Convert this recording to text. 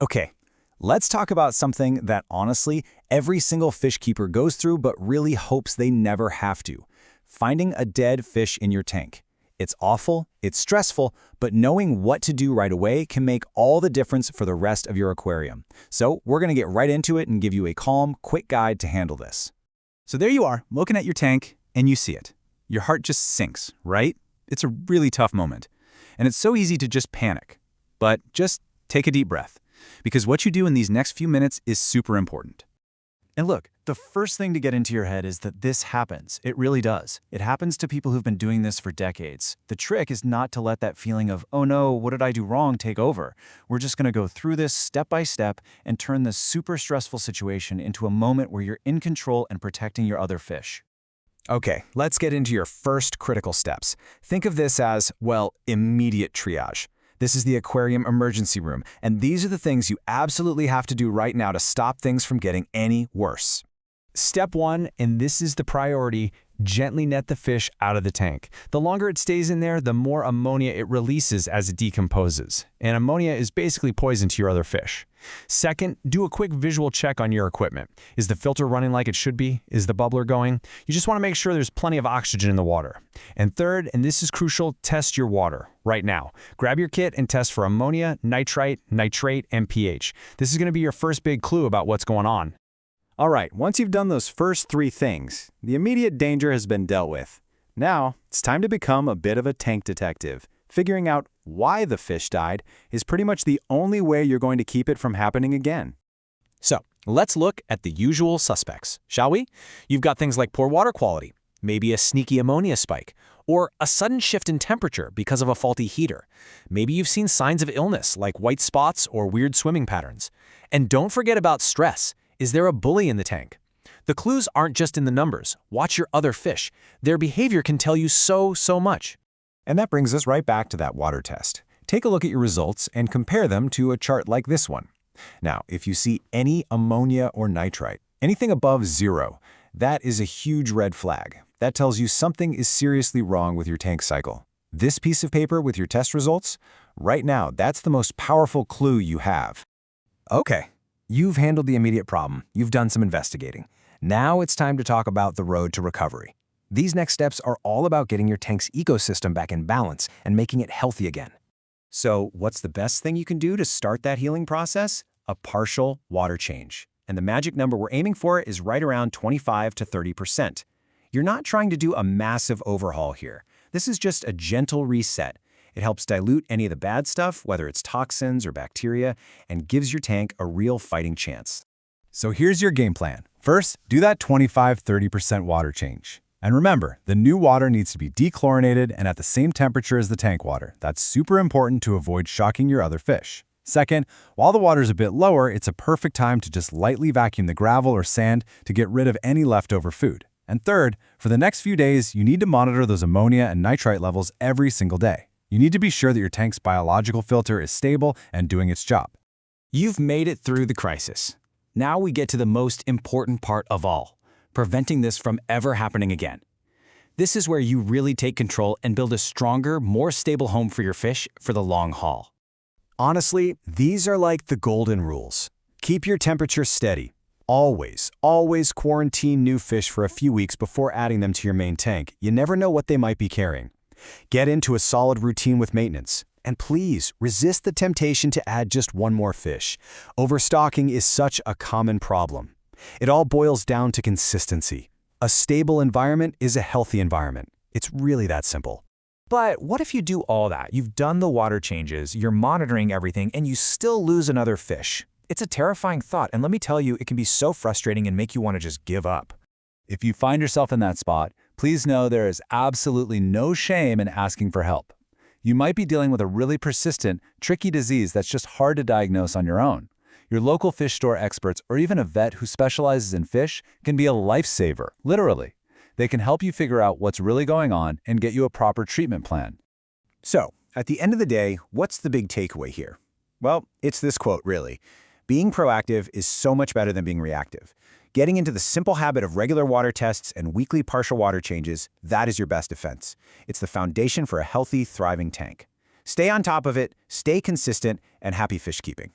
Okay, let's talk about something that honestly every single fish keeper goes through but really hopes they never have to. Finding a dead fish in your tank. It's awful, it's stressful, but knowing what to do right away can make all the difference for the rest of your aquarium. So we're going to get right into it and give you a calm, quick guide to handle this. So there you are, looking at your tank, and you see it. Your heart just sinks, right? It's a really tough moment. And it's so easy to just panic. But just take a deep breath, because what you do in these next few minutes is super important. And look, the first thing to get into your head is that this happens. It really does. It happens to people who've been doing this for decades. The trick is not to let that feeling of, oh no, what did I do wrong, take over. We're just going to go through this step by step and turn this super stressful situation into a moment where you're in control and protecting your other fish. Okay, let's get into your first critical steps. Think of this as, well, immediate triage. This is the aquarium emergency room, and these are the things you absolutely have to do right now to stop things from getting any worse. Step 1, and this is the priority, gently net the fish out of the tank. The longer it stays in there, the more ammonia it releases as it decomposes. And ammonia is basically poison to your other fish. Second, do a quick visual check on your equipment. Is the filter running like it should be? Is the bubbler going? You just want to make sure there's plenty of oxygen in the water. And third, and this is crucial, test your water right now. Grab your kit and test for ammonia, nitrite, nitrate, and pH. This is going to be your first big clue about what's going on. All right, once you've done those first 3 things, the immediate danger has been dealt with. Now, it's time to become a bit of a tank detective. Figuring out why the fish died is pretty much the only way you're going to keep it from happening again. So, let's look at the usual suspects, shall we? You've got things like poor water quality, maybe a sneaky ammonia spike, or a sudden shift in temperature because of a faulty heater. Maybe you've seen signs of illness like white spots or weird swimming patterns. And don't forget about stress. Is there a bully in the tank? The clues aren't just in the numbers. Watch your other fish. Their behavior can tell you so much. And that brings us right back to that water test. Take a look at your results and compare them to a chart like this one. Now, if you see any ammonia or nitrite, anything above 0, that is a huge red flag. That tells you something is seriously wrong with your tank cycle. This piece of paper with your test results, right now, that's the most powerful clue you have. Okay. You've handled the immediate problem. You've done some investigating. Now it's time to talk about the road to recovery. These next steps are all about getting your tank's ecosystem back in balance and making it healthy again. So what's the best thing you can do to start that healing process? A partial water change. And the magic number we're aiming for is right around 25 to 30%. You're not trying to do a massive overhaul here. This is just a gentle reset. It helps dilute any of the bad stuff, whether it's toxins or bacteria, and gives your tank a real fighting chance. So here's your game plan. First, do that 25–30% water change. And remember, the new water needs to be dechlorinated and at the same temperature as the tank water. That's super important to avoid shocking your other fish. Second, while the water's a bit lower, it's a perfect time to just lightly vacuum the gravel or sand to get rid of any leftover food. And third, for the next few days, you need to monitor those ammonia and nitrite levels every single day. You need to be sure that your tank's biological filter is stable and doing its job. You've made it through the crisis. Now we get to the most important part of all, preventing this from ever happening again. This is where you really take control and build a stronger, more stable home for your fish for the long haul. Honestly, these are like the golden rules. Keep your temperature steady. Always quarantine new fish for a few weeks before adding them to your main tank. You never know what they might be carrying. Get into a solid routine with maintenance. And please, resist the temptation to add just one more fish. Overstocking is such a common problem. It all boils down to consistency. A stable environment is a healthy environment. It's really that simple. But what if you do all that? You've done the water changes, you're monitoring everything, and you still lose another fish. It's a terrifying thought, and let me tell you, it can be so frustrating and make you want to just give up. If you find yourself in that spot, please know there is absolutely no shame in asking for help. You might be dealing with a really persistent, tricky disease that's just hard to diagnose on your own. Your local fish store experts or even a vet who specializes in fish can be a lifesaver, literally. They can help you figure out what's really going on and get you a proper treatment plan. So, at the end of the day, what's the big takeaway here? Well, it's this quote, really. Being proactive is so much better than being reactive. Getting into the simple habit of regular water tests and weekly partial water changes, that is your best defense. It's the foundation for a healthy, thriving tank. Stay on top of it, stay consistent, and happy fish keeping.